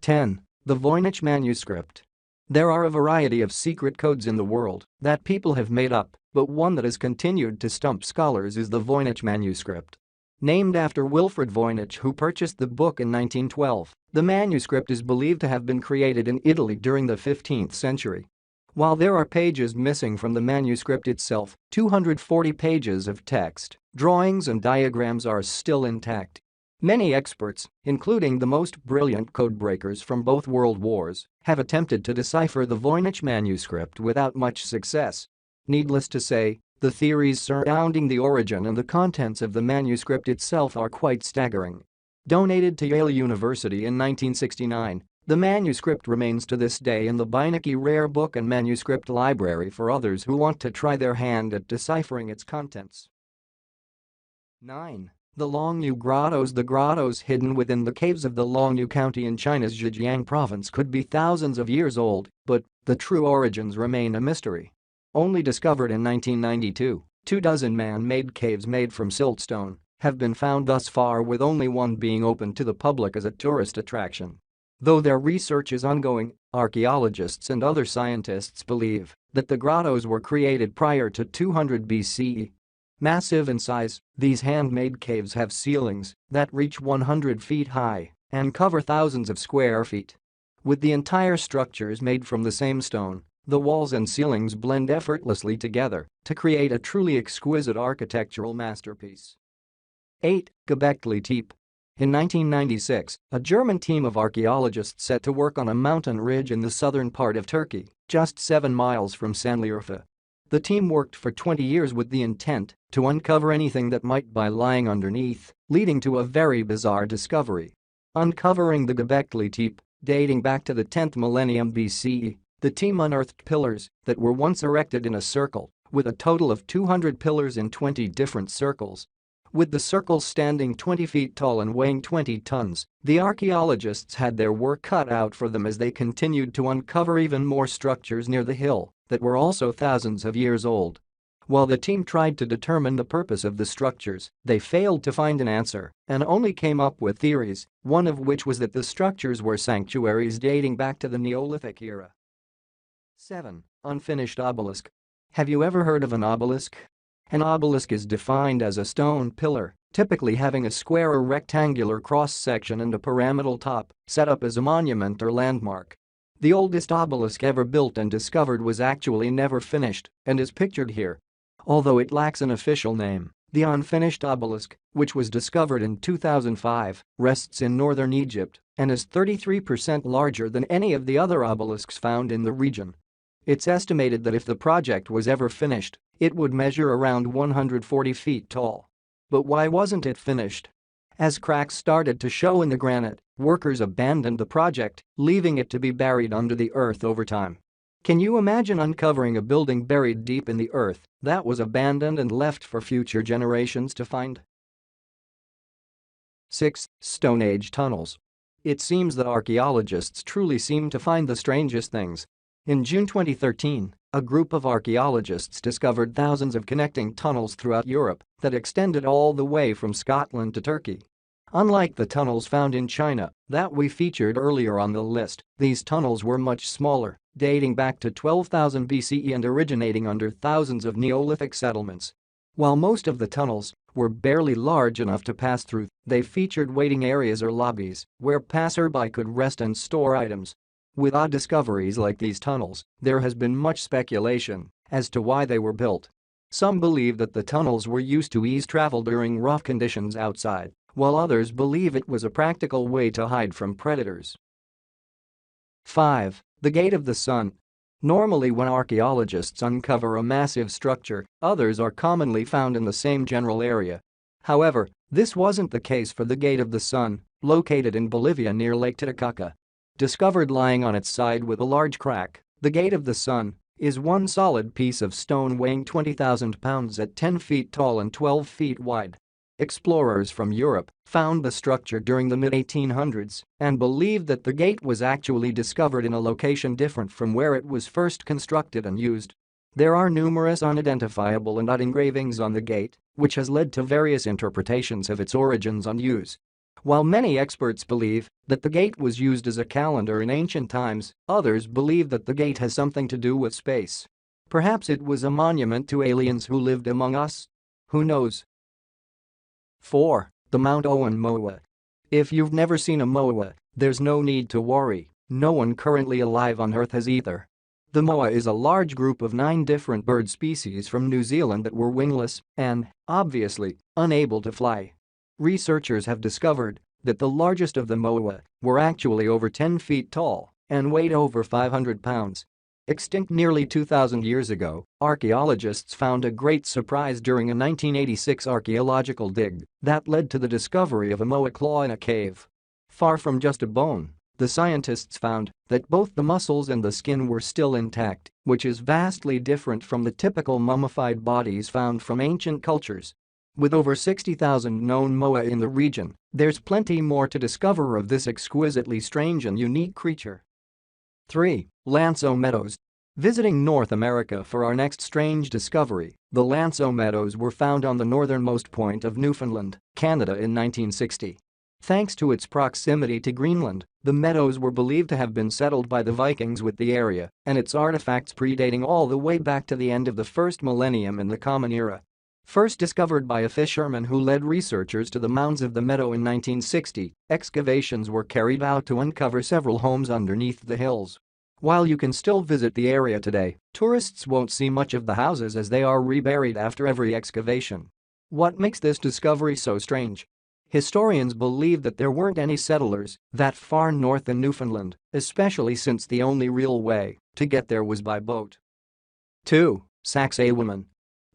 10. The Voynich Manuscript. There are a variety of secret codes in the world that people have made up, but one that has continued to stump scholars is the Voynich Manuscript. Named after Wilfrid Voynich, who purchased the book in 1912, the manuscript is believed to have been created in Italy during the 15th century. While there are pages missing from the manuscript itself, 240 pages of text, drawings and diagrams are still intact. Many experts, including the most brilliant codebreakers from both world wars, have attempted to decipher the Voynich manuscript without much success. Needless to say, the theories surrounding the origin and the contents of the manuscript itself are quite staggering. Donated to Yale University in 1969, the manuscript remains to this day in the Beinecke Rare Book and Manuscript Library for others who want to try their hand at deciphering its contents. 9. The Long New Grottoes. The grottoes hidden within the caves of the Longyou County in China's Zhejiang province could be thousands of years old, but the true origins remain a mystery. Only discovered in 1992, 24 man-made caves made from siltstone have been found thus far, with only one being open to the public as a tourist attraction. Though their research is ongoing, archaeologists and other scientists believe that the grottoes were created prior to 200 BCE. Massive in size, these handmade caves have ceilings that reach 100 feet high and cover thousands of square feet. With the entire structures made from the same stone, the walls and ceilings blend effortlessly together to create a truly exquisite architectural masterpiece. 8. Gobekli Tepe. In 1996, a German team of archaeologists set to work on a mountain ridge in the southern part of Turkey, just 7 miles from Sanliurfa. The team worked for 20 years with the intent to uncover anything that might be lying underneath, leading to a very bizarre discovery. Uncovering the Gobekli Tepe, dating back to the 10th millennium BCE, the team unearthed pillars that were once erected in a circle, with a total of 200 pillars in 20 different circles. With the circles standing 20 feet tall and weighing 20 tons, the archaeologists had their work cut out for them as they continued to uncover even more structures near the hill that were also thousands of years old. While the team tried to determine the purpose of the structures, they failed to find an answer and only came up with theories, one of which was that the structures were sanctuaries dating back to the Neolithic era. 7. Unfinished obelisk. Have you ever heard of an obelisk? An obelisk is defined as a stone pillar, typically having a square or rectangular cross-section and a pyramidal top, set up as a monument or landmark. The oldest obelisk ever built and discovered was actually never finished and is pictured here. Although it lacks an official name, the unfinished obelisk, which was discovered in 2005, rests in northern Egypt and is 33% larger than any of the other obelisks found in the region. It's estimated that if the project was ever finished, it would measure around 140 feet tall. But why wasn't it finished? As cracks started to show in the granite, workers abandoned the project, leaving it to be buried under the earth over time. Can you imagine uncovering a building buried deep in the earth that was abandoned and left for future generations to find? 6. Stone Age tunnels. It seems that archaeologists truly seem to find the strangest things. In June 2013, a group of archaeologists discovered thousands of connecting tunnels throughout Europe that extended all the way from Scotland to Turkey. Unlike the tunnels found in China that we featured earlier on the list, these tunnels were much smaller, dating back to 12,000 BCE and originating under thousands of Neolithic settlements. While most of the tunnels were barely large enough to pass through, they featured waiting areas or lobbies where passerby could rest and store items. With odd discoveries like these tunnels, there has been much speculation as to why they were built. Some believe that the tunnels were used to ease travel during rough conditions outside, while others believe it was a practical way to hide from predators. 5. The Gate of the Sun. Normally, when archaeologists uncover a massive structure, others are commonly found in the same general area. However, this wasn't the case for the Gate of the Sun, located in Bolivia near Lake Titicaca. Discovered lying on its side with a large crack, the Gate of the Sun is one solid piece of stone weighing 20,000 pounds at 10 feet tall and 12 feet wide. Explorers from Europe found the structure during the mid-1800s and believed that the gate was actually discovered in a location different from where it was first constructed and used. There are numerous unidentifiable and odd engravings on the gate, which has led to various interpretations of its origins and use. While many experts believe that the gate was used as a calendar in ancient times, others believe that the gate has something to do with space. Perhaps it was a monument to aliens who lived among us? Who knows? 4. The Mount Owen Moa. If you've never seen a moa, there's no need to worry, no one currently alive on Earth has either. The moa is a large group of 9 different bird species from New Zealand that were wingless and, obviously, unable to fly. Researchers have discovered that the largest of the moa were actually over 10 feet tall and weighed over 500 pounds. Extinct nearly 2,000 years ago, archaeologists found a great surprise during a 1986 archaeological dig that led to the discovery of a moa claw in a cave. Far from just a bone, the scientists found that both the muscles and the skin were still intact, which is vastly different from the typical mummified bodies found from ancient cultures. With over 60,000 known moa in the region, there's plenty more to discover of this exquisitely strange and unique creature. 3. Longyou Meadows. Visiting North America for our next strange discovery, the Longyou Meadows were found on the northernmost point of Newfoundland, Canada in 1960. Thanks to its proximity to Greenland, the meadows were believed to have been settled by the Vikings with the area and its artifacts predating all the way back to the end of the first millennium in the Common Era. First discovered by a fisherman who led researchers to the mounds of the meadow in 1960, excavations were carried out to uncover several homes underneath the hills. While you can still visit the area today, tourists won't see much of the houses as they are reburied after every excavation. What makes this discovery so strange? Historians believe that there weren't any settlers that far north in Newfoundland, especially since the only real way to get there was by boat. 2. Saksaywaman.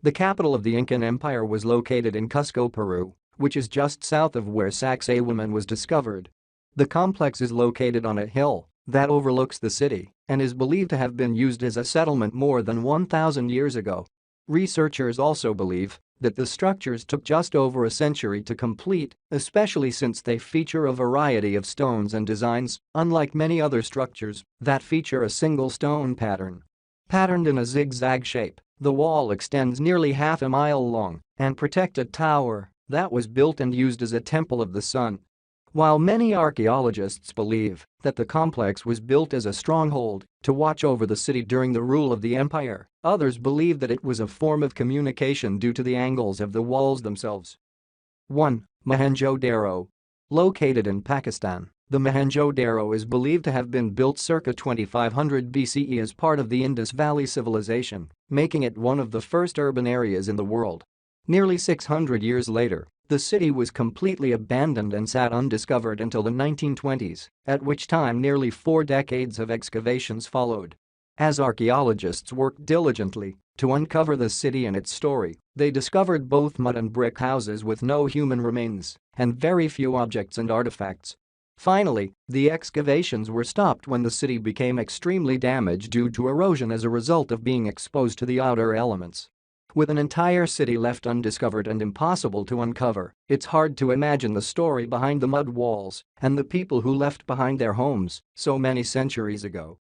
The capital of the Incan Empire was located in Cusco, Peru, which is just south of where Saksaywaman was discovered. The complex is located on a hill that overlooks the city and is believed to have been used as a settlement more than 1,000 years ago. Researchers also believe that the structures took just over a century to complete, especially since they feature a variety of stones and designs, unlike many other structures that feature a single stone pattern. Patterned in a zigzag shape, the wall extends nearly half a mile long and protects a tower that was built and used as a temple of the sun. While many archaeologists believe that the complex was built as a stronghold to watch over the city during the rule of the empire, others believe that it was a form of communication due to the angles of the walls themselves. 1. Mohenjo-daro. Located in Pakistan, the Mohenjo-daro is believed to have been built circa 2500 BCE as part of the Indus Valley civilization, making it one of the first urban areas in the world. Nearly 600 years later, the city was completely abandoned and sat undiscovered until the 1920s, at which time nearly 4 decades of excavations followed. As archaeologists worked diligently to uncover the city and its story, they discovered both mud and brick houses with no human remains and very few objects and artifacts. Finally, the excavations were stopped when the city became extremely damaged due to erosion as a result of being exposed to the outer elements. With an entire city left undiscovered and impossible to uncover, it's hard to imagine the story behind the mud walls and the people who left behind their homes so many centuries ago.